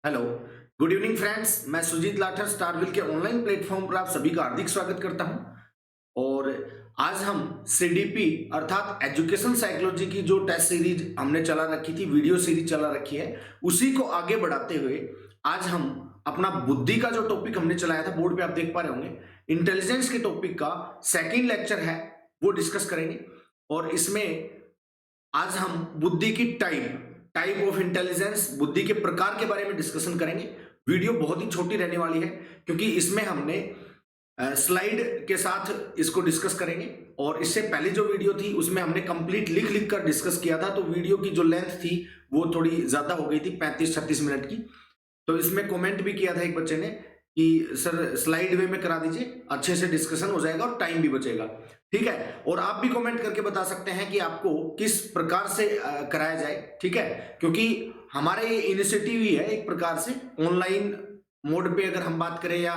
Hello, good evening friends. मैं सुजीत लाठर स्टारविल के online platform पर आप सभी का हार्दिक स्वागत करता हूं। और आज हम सीडीपी अर्थात एजुकेशन साइकोलॉजी की जो टेस्ट सीरीज हमने चला रखी थी, वीडियो सीरीज चला रखी है, उसी को आगे बढ़ाते हुए आज हम अपना बुद्धि का जो टॉपिक हमने चलाया था, बोर्ड पे आप देख पा रहे होंगे, इंटेलिजेंस के टॉपिक का सेकेंड लेक्चर है, वो डिस्कस करेंगे। और इसमें आज हम बुद्धि की टाइप ऑफ इंटेलिजेंस, बुद्धि के प्रकार के बारे में डिस्कशन करेंगे। वीडियो बहुत ही छोटी रहने वाली है क्योंकि इसमें हमने स्लाइड के साथ इसको डिस्कस करेंगे। और इससे पहले जो वीडियो थी उसमें हमने कंप्लीट लिख लिख कर डिस्कस किया था, तो वीडियो की जो लेंथ थी वो थोड़ी ज्यादा हो गई थी, 35-36 मिनट की। तो इसमें कमेंट भी किया था एक बच्चे ने कि सर स्लाइड वे में करा दीजिए, अच्छे से डिस्कशन हो जाएगा और टाइम भी बचेगा। ठीक है, और आप भी कमेंट करके बता सकते हैं कि आपको किस प्रकार से कराया जाए। ठीक है, क्योंकि हमारे ये इनिशिएटिव ही है एक प्रकार से, ऑनलाइन मोड पे अगर हम बात करें या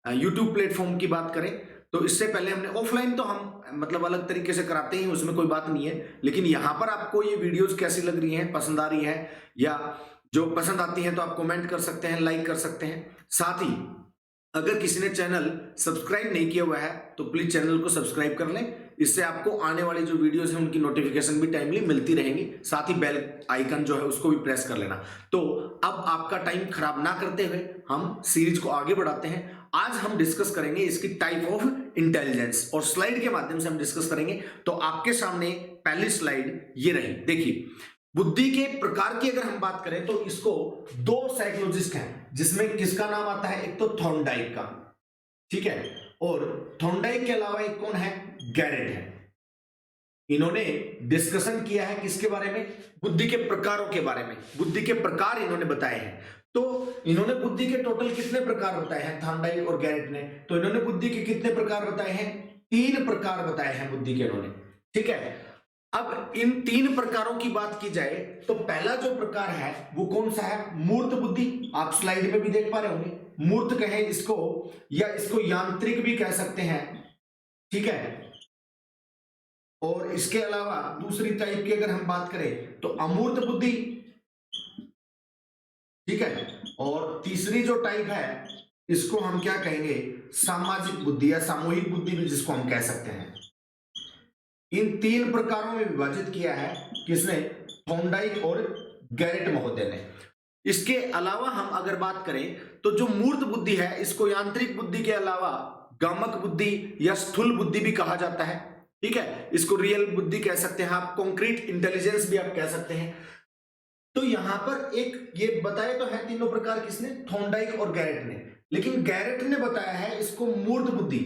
यूट्यूब प्लेटफॉर्म की बात करें, तो इससे पहले हमने ऑफलाइन तो हम मतलब अलग तरीके से कराते हैं, उसमें कोई बात नहीं है। लेकिन यहाँ पर आपको ये वीडियोस कैसी लग रही हैं, पसंद आ रही है, या जो पसंद आती है तो आप कमेंट कर सकते हैं, लाइक कर सकते हैं। साथ ही अगर किसी ने चैनल सब्सक्राइब नहीं किया हुआ है तो प्लीज चैनल को सब्सक्राइब कर लें, इससे आपको आने वाली जो वीडियोस हैं उनकी नोटिफिकेशन भी टाइमली मिलती रहेंगी। साथ ही बेल आइकन जो है उसको भी प्रेस कर लेना। तो अब आपका टाइम खराब ना करते हुए हम सीरीज को आगे बढ़ाते हैं। आज हम डिस्कस करेंगे इसकी टाइप ऑफ इंटेलिजेंस, और स्लाइड के माध्यम से हम डिस्कस करेंगे। तो आपके सामने पहली स्लाइड ये रही, देखिए बुद्धि के प्रकार की अगर हम बात करें तो इसको दो साइकोलॉजिस्ट हैं, जिसमें किसका नाम आता है, एक तो थॉर्नडाइक का, ठीक है, और थॉर्नडाइक के अलावा एक कौन है, गैरेट है। इन्होंने डिस्कशन किया है किसके बारे में, बुद्धि के प्रकारों के बारे में, बुद्धि के प्रकार इन्होंने बताए हैं। तो इन्होंने बुद्धि के टोटल कितने प्रकार बताए हैं, थॉर्नडाइक और गैरेट ने, तो इन्होंने बुद्धि के कितने प्रकार बताए हैं, 3 प्रकार बताए हैं बुद्धि के इन्होंने। ठीक है, अब इन 3 प्रकारों की बात की जाए तो पहला जो प्रकार है वो कौन सा है, मूर्त बुद्धि। आप स्लाइड में भी देख पा रहे होंगे, मूर्त कहें इसको या इसको यांत्रिक भी कह सकते हैं। ठीक है, और इसके अलावा दूसरी टाइप की अगर हम बात करें तो अमूर्त बुद्धि। ठीक है, और तीसरी जो टाइप है इसको हम क्या कहेंगे, सामाजिक बुद्धि या सामूहिक बुद्धि भी जिसको हम कह सकते हैं। इन 3 प्रकारों में विभाजित किया है किसने, थॉर्नडाइक और गैरेट महोदय ने। इसके अलावा हम अगर बात करें तो जो मूर्त बुद्धि है इसको यांत्रिक बुद्धि के अलावा गामक बुद्धि या स्थूल बुद्धि भी कहा जाता है। ठीक है, इसको रियल बुद्धि कह सकते हैं आप, कॉन्क्रीट इंटेलिजेंस भी आप कह सकते हैं। तो यहां पर एक ये बताए तो है तीनों प्रकार किसने, थॉर्नडाइक और गैरेट ने, लेकिन गैरेट ने बताया है इसको मूर्त बुद्धि,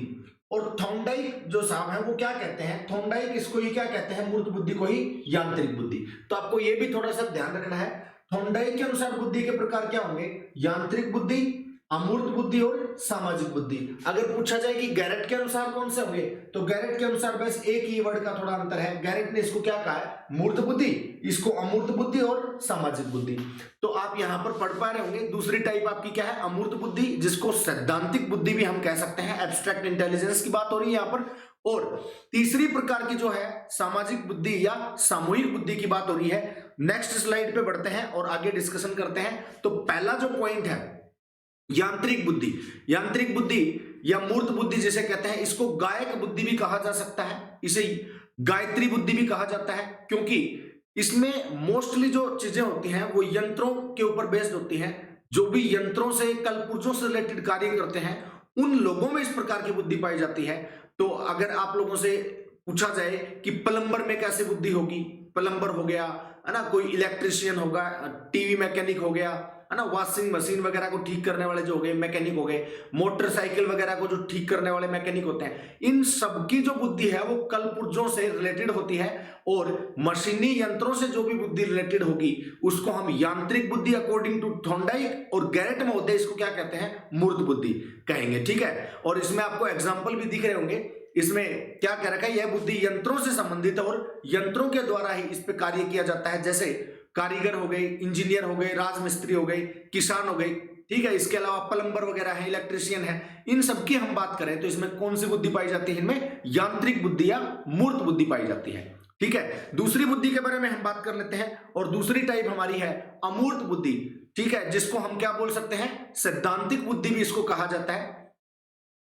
और थॉर्नडाइक जो साहब है वो क्या कहते हैं, थॉर्नडाइक इसको ही क्या कहते हैं, मूर्त बुद्धि को ही यांत्रिक बुद्धि। तो आपको ये भी थोड़ा सा ध्यान रखना है, थॉर्नडाइक के अनुसार बुद्धि के प्रकार क्या होंगे, यांत्रिक बुद्धि, अमूर्त बुद्धि और सामाजिक बुद्धि। अगर पूछा जाए कि गैरेट के अनुसार कौन से होंगे, तो गैरेट के अनुसार बस एक ही वर्ड का थोड़ा अंतर है, गैरेट ने इसको क्या कहा है, मूर्त बुद्धि, इसको अमूर्त बुद्धि और सामाजिक बुद्धि। तो आप यहां पर पढ़ पा रहे होंगे। दूसरी टाइप आपकी क्या है, अमूर्त बुद्धि, जिसको सैद्धांतिक बुद्धि भी हम कह सकते हैं, एब्स्ट्रैक्ट इंटेलिजेंस की बात हो रही है यहां पर। और तीसरी प्रकार की जो है सामाजिक बुद्धि या सामूहिक बुद्धि की बात हो रही है। नेक्स्ट स्लाइड पे बढ़ते हैं और आगे डिस्कशन करते हैं। तो पहला जो पॉइंट है यांत्रिक बुद्धि, यांत्रिक बुद्धि या मूर्त बुद्धि जिसे कहते हैं, इसको गायक बुद्धि भी कहा जा सकता है, इसे गायत्री बुद्धि भी कहा जाता है, क्योंकि इसमें मोस्टली जो चीजें होती हैं वो यंत्रों के ऊपर बेस्ड होती हैं। जो भी यंत्रों से, कलपुर्जों से रिलेटेड कार्य करते हैं उन लोगों में इस प्रकार की बुद्धि पाई जाती है। तो अगर आप लोगों से पूछा जाए कि प्लम्बर में कैसे बुद्धि होगी, प्लम्बर हो गया है ना, कोई इलेक्ट्रिशियन होगा, टीवी मैकेनिक हो गया है ना, वॉशिंग मशीन वगैरह को ठीक करने वाले जो हो गए मैकेनिक हो गए, मोटरसाइकिल वगैरह को जो ठीक करने वाले मैकेनिक होते हैं, इन सबकी जो बुद्धि है वो कलपुर्जों से रिलेटेड होती है। और मशीनी यंत्रों से जो भी बुद्धि रिलेटेड होगी उसको हम यांत्रिक बुद्धि अकॉर्डिंग टू थॉर्नडाइक और गैरेट महोदय इसको क्या कहते हैं, मूर्त बुद्धि कहेंगे। ठीक है, और इसमें आपको एग्जाम्पल भी दिख रहे होंगे, इसमें क्या कह रखा है, यह बुद्धि यंत्रों से संबंधित है और यंत्रों के द्वारा ही इस पे कार्य किया जाता है, जैसे कारीगर हो गए, इंजीनियर हो गए, राजमिस्त्री हो गए, किसान हो गए। ठीक है, इसके अलावा प्लम्बर वगैरह है, इलेक्ट्रिशियन है, इन सब की हम बात करें तो इसमें कौन सी बुद्धि पाई जाती है, इनमें यांत्रिक बुद्धि या मूर्त बुद्धि पाई जाती है। ठीक है, दूसरी बुद्धि के बारे में हम बात कर लेते हैं, और दूसरी टाइप हमारी है अमूर्त बुद्धि। ठीक है, जिसको हम क्या बोल सकते हैं, सैद्धांतिक बुद्धि भी इसको कहा जाता है।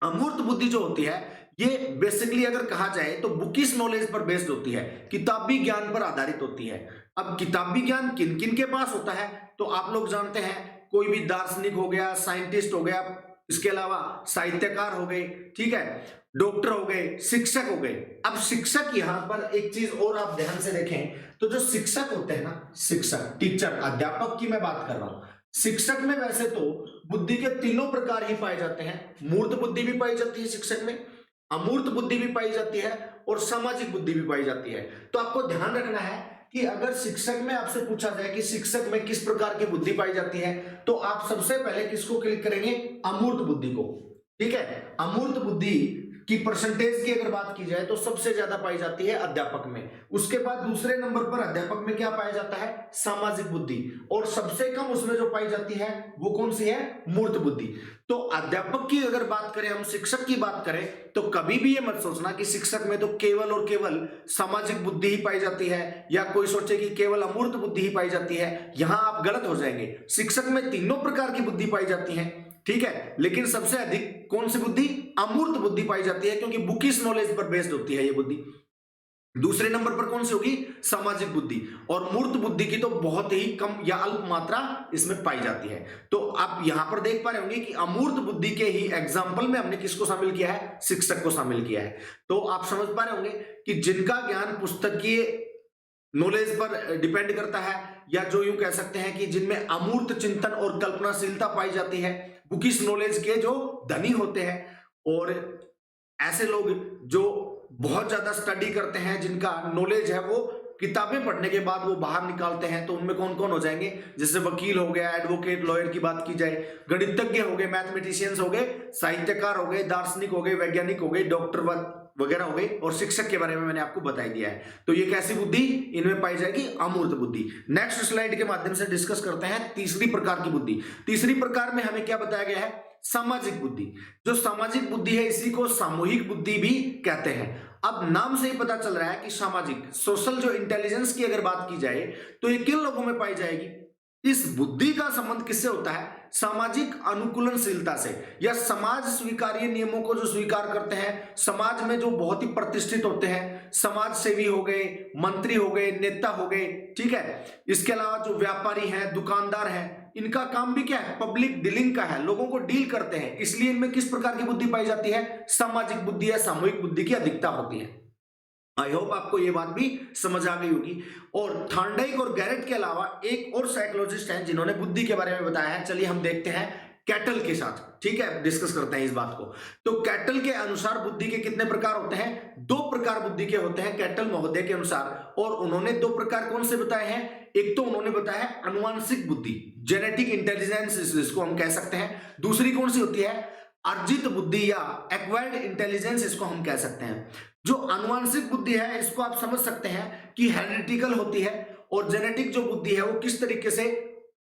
अमूर्त बुद्धि जो होती है ये बेसिकली अगर कहा जाए तो बुकिश नॉलेज पर बेस्ड होती है, किताबी ज्ञान पर आधारित होती है। अब किताबी ज्ञान किन किन के पास होता है, तो आप लोग जानते हैं, कोई भी दार्शनिक हो गया, साइंटिस्ट हो गया, इसके अलावा साहित्यकार हो गए, ठीक है, डॉक्टर हो गए, शिक्षक हो गए। अब शिक्षक, यहां पर एक चीज और आप ध्यान से देखें तो जो शिक्षक होते हैं ना, शिक्षक, टीचर, अध्यापक की मैं बात कर रहा हूं। शिक्षक में वैसे तो बुद्धि के तीनों प्रकार ही पाए जाते हैं। मूर्त बुद्धि भी पाई जाती है शिक्षक में, अमूर्त बुद्धि भी पाई जाती है, और सामाजिक बुद्धि भी पाई जाती है। तो आपको ध्यान रखना है कि अगर शिक्षक में आपसे पूछा जाए कि शिक्षक में किस प्रकार की बुद्धि पाई जाती है, तो आप सबसे पहले किसको क्लिक करेंगे, अमूर्त बुद्धि को। ठीक है, अमूर्त बुद्धि की परसेंटेज की अगर बात की जाए तो सबसे ज्यादा पाई जाती है अध्यापक में। उसके बाद दूसरे नंबर पर अध्यापक में क्या पाया जाता है, सामाजिक बुद्धि, और सबसे कम उसमें जो पाई जाती है वो कौन सी है, मूर्त बुद्धि। तो अध्यापक की अगर बात करें, हम शिक्षक की बात करें, तो कभी भी ये मत सोचना कि शिक्षक में तो केवल और केवल सामाजिक बुद्धि ही पाई जाती है, या कोई सोचे कि केवल अमूर्त बुद्धि ही पाई जाती है। यहां आप गलत हो जाएंगे। शिक्षक में तीनों प्रकार की बुद्धि पाई जाती है, ठीक है, लेकिन सबसे अधिक कौन सी बुद्धि, अमूर्त बुद्धि पाई जाती है, क्योंकि बुकिश नॉलेज पर बेस्ड होती है ये बुद्धि। दूसरे नंबर पर कौन सी होगी, सामाजिक बुद्धि, और मूर्त बुद्धि की तो बहुत ही कम या अल्प मात्रा इसमें पाई जाती है। तो आप यहां पर देख पा रहे होंगे कि अमूर्त बुद्धि के ही एग्जाम्पल में हमने किसको शामिल किया है, शिक्षक को शामिल किया है। तो आप समझ पा रहे होंगे कि जिनका ज्ञान पुस्तकीय नॉलेज पर डिपेंड करता है, या जो यूं कह सकते हैं कि जिनमें अमूर्त चिंतन और कल्पनाशीलता पाई जाती है, बुकिश नॉलेज के जो धनी होते हैं, और ऐसे लोग जो बहुत ज्यादा स्टडी करते हैं, जिनका नॉलेज है वो किताबें पढ़ने के बाद वो बाहर निकालते हैं, तो उनमें कौन कौन हो जाएंगे, जैसे वकील हो गया, एडवोकेट, लॉयर की बात की जाए, गणितज्ञ हो गए, मैथमेटिशियंस हो गए, साहित्यकार हो गए, दार्शनिक हो गए, वैज्ञानिक हो गए, डॉक्टर वगैरह हो गए, और शिक्षक के बारे में मैंने आपको बता दिया है। तो ये कैसी बुद्धि, इनमें पाई जाएगी अमूर्त बुद्धि। नेक्स्ट स्लाइड के माध्यम से डिस्कस करते हैं तीसरी प्रकार की बुद्धि। तीसरी प्रकार में हमें क्या बताया गया है, सामाजिक बुद्धि। जो सामाजिक बुद्धि है इसी को सामूहिक बुद्धि भी कहते हैं। अब नाम से ही पता चल रहा है कि सामाजिक, सोशल जो इंटेलिजेंस की अगर बात की जाए तो ये किन लोगों में पाई जाएगी, इस बुद्धि का संबंध किससे होता है, सामाजिक अनुकूलनशीलता से, या समाज स्वीकार्य नियमों को जो स्वीकार करते हैं, समाज में जो बहुत ही प्रतिष्ठित होते हैं, समाज सेवी हो गए, मंत्री हो गए, नेता हो गए, ठीक है, इसके अलावा जो व्यापारी हैं, दुकानदार हैं, इनका काम भी क्या है, पब्लिक डीलिंग का है, लोगों को डील करते हैं, इसलिए इनमें किस प्रकार की बुद्धि पाई जाती है, सामाजिक बुद्धि या सामूहिक बुद्धि की अधिकता होती है। आई होप आपको ये बात भी समझ आ गई होगी। और थॉर्नडाइक और गैरेट के अलावा एक और साइकोलॉजिस्ट हैं जिन्होंने बुद्धि के बारे में बताया है। चलिए हम देखते हैं कैटल के साथ, ठीक है, डिस्कस करते हैं इस बात को। तो कैटल के अनुसार बुद्धि के कितने प्रकार होते हैं, 2 प्रकार बुद्धि के होते हैं कैटल महोदय के अनुसार, और उन्होंने 2 प्रकार कौन से बताए हैं, एक तो उन्होंने बताया है अनुवांशिक बुद्धि, जेनेटिक इंटेलिजेंस इसको हम कह सकते हैं, दूसरी कौन सी होती है, अर्जित बुद्धि या एक्वायर्ड इंटेलिजेंस इसको हम कह सकते हैं। जो अनुवांशिक बुद्धि है इसको आप समझ सकते हैं कि हेरिडिटिकल होती है, और जेनेटिक जो बुद्धि है वो किस तरीके से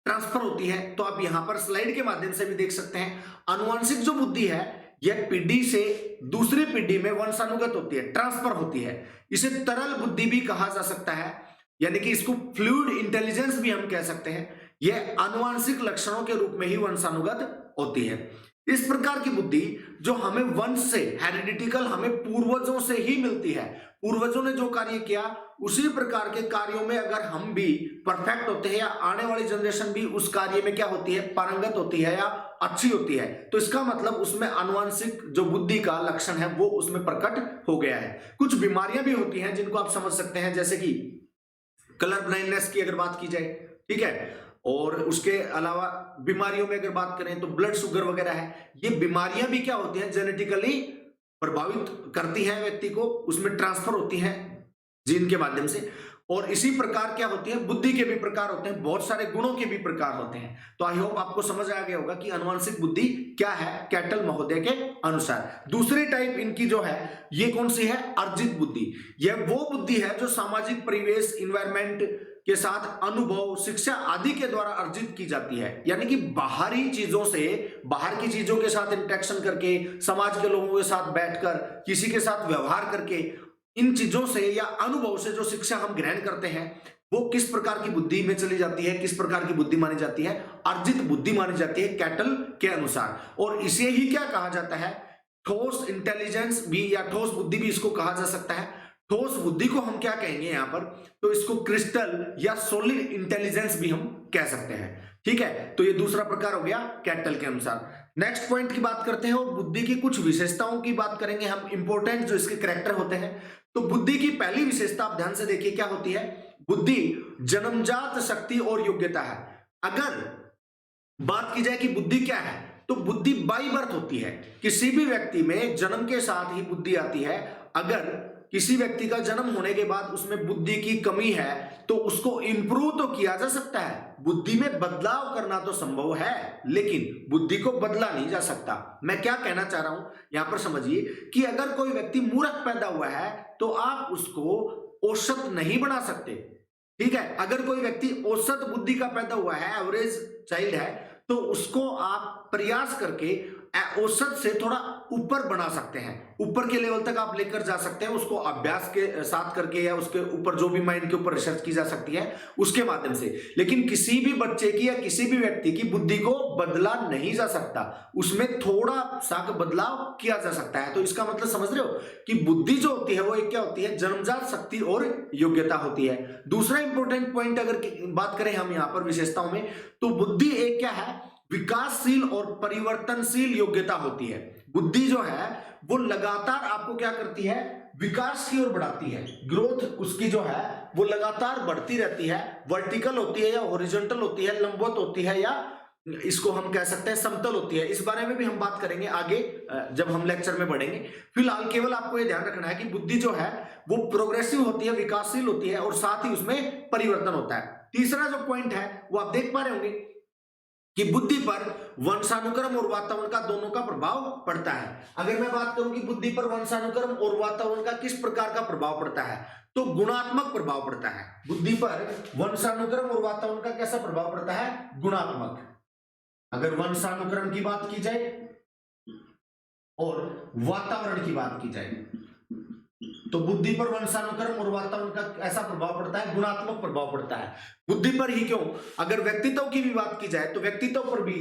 ट्रांसफर होती है, तो आप यहां पर स्लाइड के माध्यम से भी देख सकते हैं। अनुवांशिक जो बुद्धि है यह पीढ़ी से दूसरी पीढ़ी में वंशानुगत होती है, ट्रांसफर होती है। इसे तरल बुद्धि भी कहा जा सकता है, यानी कि इसको फ्लूइड इंटेलिजेंस भी हम कह सकते हैं। यह अनुवांशिक लक्षणों के रूप में ही वंशानुगत होती है। इस प्रकार की बुद्धि जो हमें वंश से, हेरिडिटिकल, हमें पूर्वजों से ही मिलती है, पूर्वजों ने जो कार्य किया उसी प्रकार के कार्यों में अगर हम भी परफेक्ट होते हैं, या आने वाली जनरेशन भी उस कार्य में क्या होती है, पारंगत होती है या अच्छी होती है, तो इसका मतलब उसमें आनुवंशिक जो बुद्धि का लक्षण है वो उसमें प्रकट हो गया है। कुछ बीमारियां भी होती हैं जिनको आप समझ सकते हैं, जैसे कि कलर ब्लाइंडनेस की अगर बात की जाए, ठीक है, और उसके अलावा बीमारियों में अगर बात करें तो ब्लड शुगर वगैरह है। ये बीमारियां भी क्या होती हैं, जेनेटिकली प्रभावित करती हैं व्यक्ति को, उसमें ट्रांसफर होती हैं जीन के माध्यम से। और इसी प्रकार क्या होती है, बुद्धि के भी प्रकार होते हैं, बहुत सारे गुणों के भी प्रकार होते हैं। तो आई होप आपको समझ आ गया होगा कि आनुवंशिक बुद्धि क्या है कैटल महोदय के अनुसार। दूसरी टाइप इनकी जो है ये कौन सी है, अर्जित बुद्धि। यह वो बुद्धि है जो सामाजिक परिवेश, इन्वायरमेंट के साथ अनुभव, शिक्षा आदि के द्वारा अर्जित की जाती है। यानी कि बाहरी चीजों से, बाहर की चीजों के साथ इंटरेक्शन करके, समाज के लोगों के साथ बैठकर, किसी के साथ व्यवहार करके इन चीजों से या अनुभव से जो शिक्षा हम ग्रहण करते हैं वो किस प्रकार की बुद्धि में चली जाती है, किस प्रकार की बुद्धि मानी जाती है, अर्जित बुद्धि मानी जाती है कैटल के अनुसार। और इसे ही क्या कहा जाता है, ठोस इंटेलिजेंस भी या ठोस बुद्धि भी इसको कहा जा सकता है। ठोस बुद्धि को हम क्या कहेंगे यहां पर, तो इसको क्रिस्टल या सॉलिड इंटेलिजेंस भी हम कह सकते हैं। ठीक है, तो ये दूसरा प्रकार हो गया कैटल के अनुसार। नेक्स्ट पॉइंट की बात करते हैं और बुद्धि की कुछ विशेषताओं की बात करेंगे हम, इंपॉर्टेंट जो इसके कैरेक्टर होते हैं। तो बुद्धि की पहली विशेषता आप ध्यान से देखिए क्या होती है, बुद्धि जन्मजात शक्ति और योग्यता है। अगर बात की जाए कि बुद्धि क्या है, तो बुद्धि बाई बर्थ होती है। किसी भी व्यक्ति में जन्म के साथ ही बुद्धि आती है। अगर किसी व्यक्ति का जन्म होने के बाद उसमें बुद्धि की कमी है तो उसको इंप्रूव तो किया जा सकता है, बुद्धि में बदलाव करना तो संभव है, लेकिन बुद्धि को बदला नहीं जा सकता। मैं क्या कहना चाह रहा हूं यहां पर समझिए कि अगर कोई व्यक्ति मूर्ख पैदा हुआ है तो आप उसको औसत नहीं बना सकते। ठीक है, अगर कोई व्यक्ति औसत बुद्धि का पैदा हुआ है, एवरेज चाइल्ड है, तो उसको आप प्रयास करके औसत से थोड़ा ऊपर बना सकते हैं, ऊपर के लेवल तक आप लेकर जा सकते हैं उसको, अभ्यास के साथ करके या उसके ऊपर जो भी माइंड के ऊपर रिसर्च की जा सकती है उसके माध्यम से। लेकिन किसी भी बच्चे की या किसी भी व्यक्ति की बुद्धि को बदला नहीं जा सकता, उसमें थोड़ा सा बदलाव किया जा सकता है। तो इसका मतलब समझ रहे हो कि बुद्धि जो होती है वो एक क्या होती है, जन्मजात शक्ति और योग्यता होती है। दूसरा इंपॉर्टेंट पॉइंट अगर बात करें हम यहां पर विशेषताओं में, तो बुद्धि एक क्या है, विकासशील और परिवर्तनशील योग्यता होती है। बुद्धि जो है वो लगातार आपको क्या करती है, विकास की ओर बढ़ाती है। ग्रोथ उसकी जो है वो लगातार बढ़ती रहती है। वर्टिकल होती है या हॉरिजॉन्टल होती है, लंबवत होती है या इसको हम कह सकते हैं समतल होती है। इस बारे में भी हम बात करेंगे आगे जब हम लेक्चर में बढ़ेंगे। फिलहाल केवल आपको ये ध्यान रखना है कि बुद्धि जो है वो प्रोग्रेसिव होती है, विकासशील होती है और साथ ही उसमें परिवर्तन होता है। तीसरा जो पॉइंट है वो आप देख पा रहे होंगे कि बुद्धि पर वंशानुक्रम और वातावरण का दोनों का प्रभाव पड़ता है। अगर मैं बात करूं कि बुद्धि पर वंशानुक्रम और वातावरण का किस प्रकार का प्रभाव पड़ता है, तो गुणात्मक प्रभाव पड़ता है। बुद्धि पर वंशानुक्रम और वातावरण का कैसा प्रभाव पड़ता है, गुणात्मक। अगर वंशानुक्रम की बात की जाए और वातावरण की बात की जाए, तो बुद्धि पर वंशानुक्रम और वातावरण का ऐसा प्रभाव पड़ता है, गुणात्मक प्रभाव पड़ता है। बुद्धि पर ही क्यों, अगर व्यक्तित्व की भी बात की जाए तो व्यक्तित्व पर भी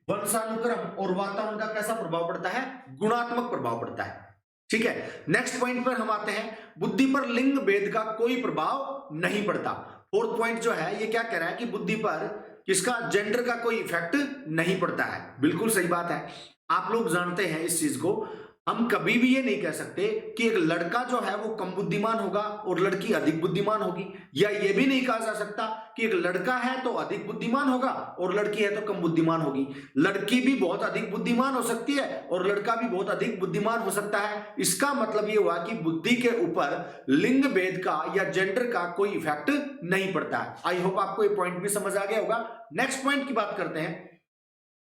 वंशानुक्रम और वातावरण का कैसा प्रभाव पड़ता है, गुणात्मक प्रभाव पड़ता है। ठीक है, नेक्स्ट पॉइंट पर हम आते हैं, बुद्धि पर लिंग भेद का कोई प्रभाव नहीं पड़ता। फोर्थ पॉइंट जो है ये क्या कह रहा है कि बुद्धि पर किसका, जेंडर का कोई इफेक्ट नहीं पड़ता है। बिल्कुल सही बात है, आप लोग जानते हैं इस चीज को। हम कभी भी ये नहीं कह सकते कि एक लड़का जो है वो कम बुद्धिमान होगा और लड़की अधिक बुद्धिमान होगी, या ये भी नहीं कहा जा सकता कि एक लड़का है तो अधिक बुद्धिमान होगा और लड़की है तो कम बुद्धिमान होगी। लड़की भी बहुत अधिक बुद्धिमान हो सकती है और लड़का भी बहुत अधिक बुद्धिमान हो सकता है। इसका मतलब ये हुआ कि बुद्धि के ऊपर लिंग भेद का या जेंडर का कोई इफेक्ट नहीं पड़ता है। आई होप आपको ये पॉइंट भी समझ आ गया होगा। नेक्स्ट पॉइंट की बात करते हैं,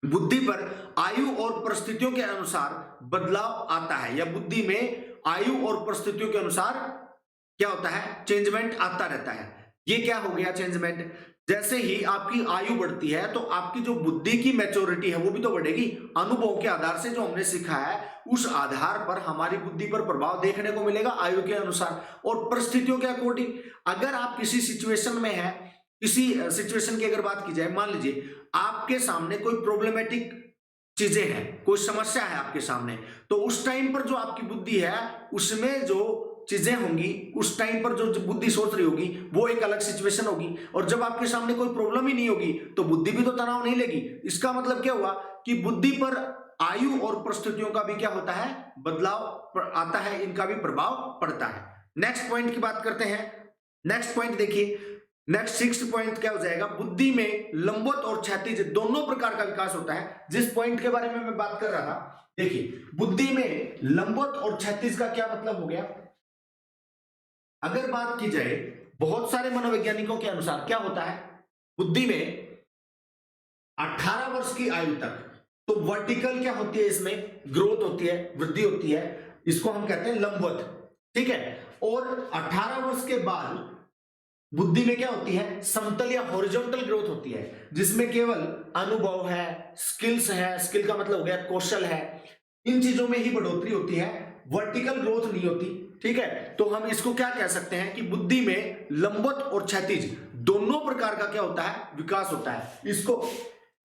बुद्धि पर आयु और परिस्थितियों के अनुसार बदलाव आता है, या बुद्धि में आयु और परिस्थितियों के अनुसार क्या होता है, चेंजमेंट आता रहता है। ये क्या हो गया चेंजमेंट, जैसे ही आपकी आयु बढ़ती है तो आपकी जो बुद्धि की मैच्योरिटी है वो भी तो बढ़ेगी। अनुभव के आधार से जो हमने सीखा है उस आधार पर हमारी बुद्धि पर प्रभाव देखने को मिलेगा आयु के अनुसार और परिस्थितियों के अकॉर्डिंग। अगर आप किसी सिचुएशन में है, किसी सिचुएशन की अगर बात की जाए, मान लीजिए आपके सामने कोई प्रॉब्लमेटिक चीजें हैं, कोई समस्या है आपके सामने, तो उस टाइम पर जो आपकी बुद्धि है उसमें जो चीजें होंगी, उस टाइम पर जो बुद्धि सोच रही होगी वो एक अलग सिचुएशन होगी। और जब आपके सामने कोई प्रॉब्लम ही नहीं होगी तो बुद्धि भी तो तनाव नहीं लेगी। इसका मतलब क्या हुआ कि बुद्धि पर आयु और परिस्थितियों का भी क्या होता है, बदलाव आता है, इनका भी प्रभाव पड़ता है। नेक्स्ट पॉइंट की बात करते हैं। नेक्स्ट पॉइंट देखिए, नेक्स्ट 6th पॉइंट क्या हो जाएगा, बुद्धि में लंबवत और क्षैतिज दोनों प्रकार का विकास होता है। जिस पॉइंट के बारे में मैं बात कर रहा था, देखिए बुद्धि में लंबवत और क्षैतिज का क्या मतलब हो गया। अगर बात की जाए बहुत सारे मनोवैज्ञानिकों के अनुसार क्या होता है, बुद्धि में 18 वर्ष की आयु तक तो वर्टिकल क्या होती है, इसमें ग्रोथ होती है, वृद्धि होती है, इसको हम कहते हैं लंबवत। ठीक है, और 18 वर्ष के बाद बुद्धि में क्या होती है, समतल या हॉरिजॉन्टल ग्रोथ होती है, जिसमें केवल अनुभव है, स्किल्स है, स्किल का मतलब हो गया कौशल है, इन चीजों में ही बढ़ोतरी होती है। वर्टिकल ग्रोथ नहीं होती, ठीक है। तो हम इसको क्या कह सकते हैं कि बुद्धि में लंबवत और क्षैतिज दोनों प्रकार का क्या होता है, विकास होता है। इसको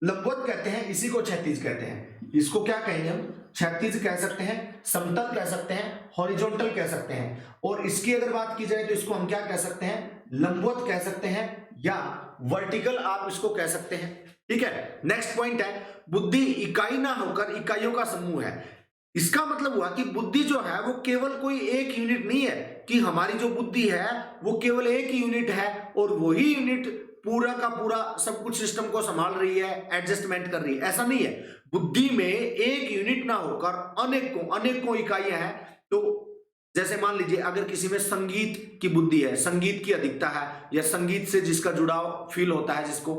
लंबवत कहते हैं, इसी को क्षैतिज कहते हैं। इसको क्या कहेंगे हम, क्षैतिज कह सकते हैं, समतल कह सकते हैं, हॉरिजॉन्टल कह सकते हैं। और इसकी अगर बात की जाए तो इसको हम क्या कह सकते हैं, लंबवत कह सकते हैं या वर्टिकल आप इसको कह सकते हैं, ठीक है। नेक्स्ट पॉइंट है, बुद्धि इकाई ना होकर इकाइयों का समूह है। इसका मतलब हुआ कि बुद्धि जो है वो केवल कोई एक यूनिट नहीं है, कि हमारी जो बुद्धि है वो केवल एक यूनिट है और वही यूनिट पूरा का पूरा सब कुछ सिस्टम को संभाल रही है, एडजस्टमेंट कर रही है, ऐसा नहीं है। बुद्धि में एक यूनिट ना होकर अनेकों इकाइयां हैं। तो जैसे मान लीजिए अगर किसी में संगीत की बुद्धि है, संगीत की अधिकता है, या संगीत से जिसका जुड़ाव फील होता है जिसको,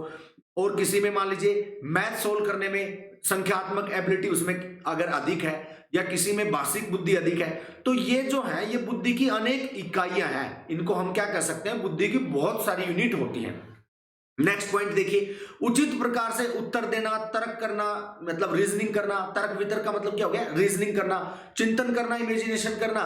और किसी में मान लीजिए मैथ सोल्व करने में संख्यात्मक एबिलिटी उसमें अगर अधिक है, या किसी में भाषिक बुद्धि अधिक है, तो ये जो है ये बुद्धि की अनेक इकाइयां हैं। इनको हम क्या कह सकते हैं, बुद्धि की बहुत सारी यूनिट होती हैं। नेक्स्ट पॉइंट देखिए, उचित प्रकार से उत्तर देना, तर्क करना मतलब रीजनिंग करना, तर्क वितर्क का मतलब क्या हो गया, रीजनिंग करना, चिंतन करना, इमेजिनेशन करना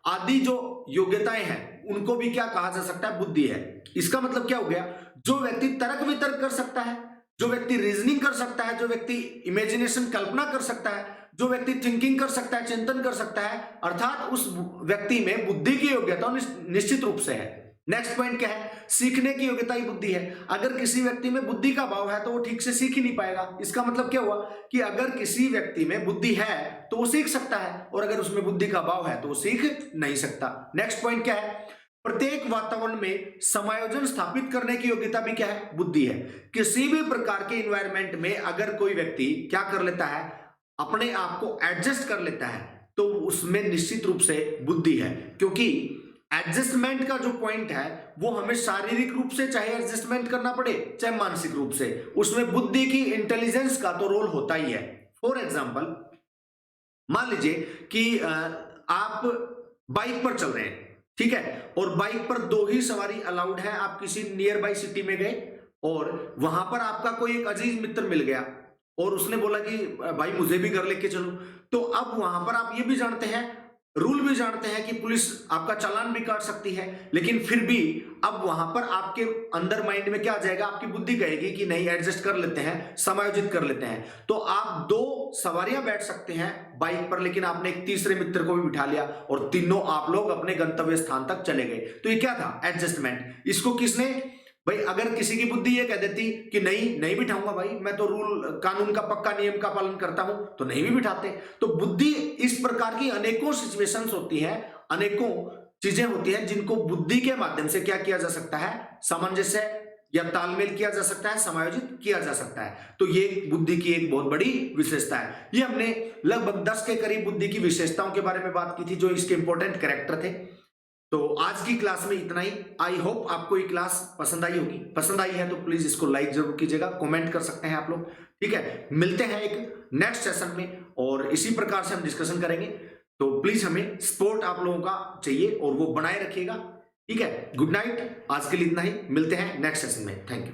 आदि जो योग्यताएं हैं उनको भी क्या कहा जा सकता है, बुद्धि है। इसका मतलब क्या हो गया, जो व्यक्ति तर्क वितर्क कर सकता है, जो व्यक्ति रीजनिंग कर सकता है, जो व्यक्ति इमेजिनेशन कल्पना कर सकता है, जो व्यक्ति थिंकिंग कर सकता है, चिंतन कर सकता है, अर्थात उस व्यक्ति में बुद्धि की योग्यता निश्चित रूप से है। नेक्स्ट पॉइंट क्या है, सीखने की योग्यता ही बुद्धि है। अगर किसी व्यक्ति में बुद्धि का अभाव है तो वो ठीक से सीख ही नहीं पाएगा। इसका मतलब क्या हुआ कि अगर किसी व्यक्ति में बुद्धि है तो वो सीख सकता है, और अगर उसमें बुद्धि का अभाव है तो वो सीख नहीं सकता। नेक्स्ट पॉइंट क्या है, प्रत्येक वातावरण में समायोजन स्थापित करने की योग्यता भी क्या है, बुद्धि है। किसी भी प्रकार के इन्वायरमेंट में अगर कोई व्यक्ति क्या कर लेता है, अपने आप को एडजस्ट कर लेता है, तो उसमें निश्चित रूप से बुद्धि है। क्योंकि एडजस्टमेंट का जो पॉइंट है वो हमें शारीरिक रूप से चाहे एडजस्टमेंट करना पड़े, चाहे मानसिक रूप से, उसमें बुद्धि की, इंटेलिजेंस का तो रोल होता ही है। फॉर एग्जांपल मान लीजिए कि आप बाइक पर चल रहे हैं, ठीक है, और बाइक पर 2 ही सवारी अलाउड है। आप किसी नियर बाई सिटी में गए और वहां पर आपका कोई एक अजीज मित्र मिल गया और उसने बोला कि भाई मुझे भी घर लेके चलो। तो अब वहां पर आप ये भी जानते हैं, रूल भी जानते हैं कि पुलिस आपका चालान भी काट सकती है, लेकिन फिर भी अब वहां पर आपके अंदर माइंड में क्या आ जाएगा, आपकी बुद्धि कहेगी कि नहीं, एडजस्ट कर लेते हैं, समायोजित कर लेते हैं। तो आप 2 सवारियां बैठ सकते हैं बाइक पर, लेकिन आपने एक तीसरे मित्र को भी बिठा लिया और तीनों आप लोग अपने गंतव्य स्थान तक चले गए। तो ये क्या था, एडजस्टमेंट। इसको किसने, भाई अगर किसी की बुद्धि ये कह देती कि नहीं बिठाऊंगा भाई, मैं तो रूल कानून का पक्का नियम का पालन करता हूं, तो नहीं भी बिठाते। तो बुद्धि इस प्रकार की अनेकों सिचुएशंस होती हैं, अनेकों चीजें होती हैं जिनको बुद्धि के माध्यम से क्या किया जा सकता है, सामंजस्य या तालमेल किया जा सकता है, समायोजित किया जा सकता है। तो ये बुद्धि की एक बहुत बड़ी विशेषता है। ये हमने लगभग 10 के करीब बुद्धि की विशेषताओं के बारे में बात की थी, जो इसके इंपॉर्टेंट कैरेक्टर थे। तो आज की क्लास में इतना ही। आई होप आपको ये क्लास पसंद आई होगी। पसंद आई है तो प्लीज इसको लाइक जरूर कीजिएगा, कमेंट कर सकते हैं आप लोग, ठीक है। मिलते हैं एक नेक्स्ट सेशन में और इसी प्रकार से हम डिस्कशन करेंगे। तो प्लीज हमें सपोर्ट आप लोगों का चाहिए और वो बनाए रखिएगा, ठीक है। गुड नाइट, आज के लिए इतना ही। मिलते हैं नेक्स्ट सेशन में। Thank you.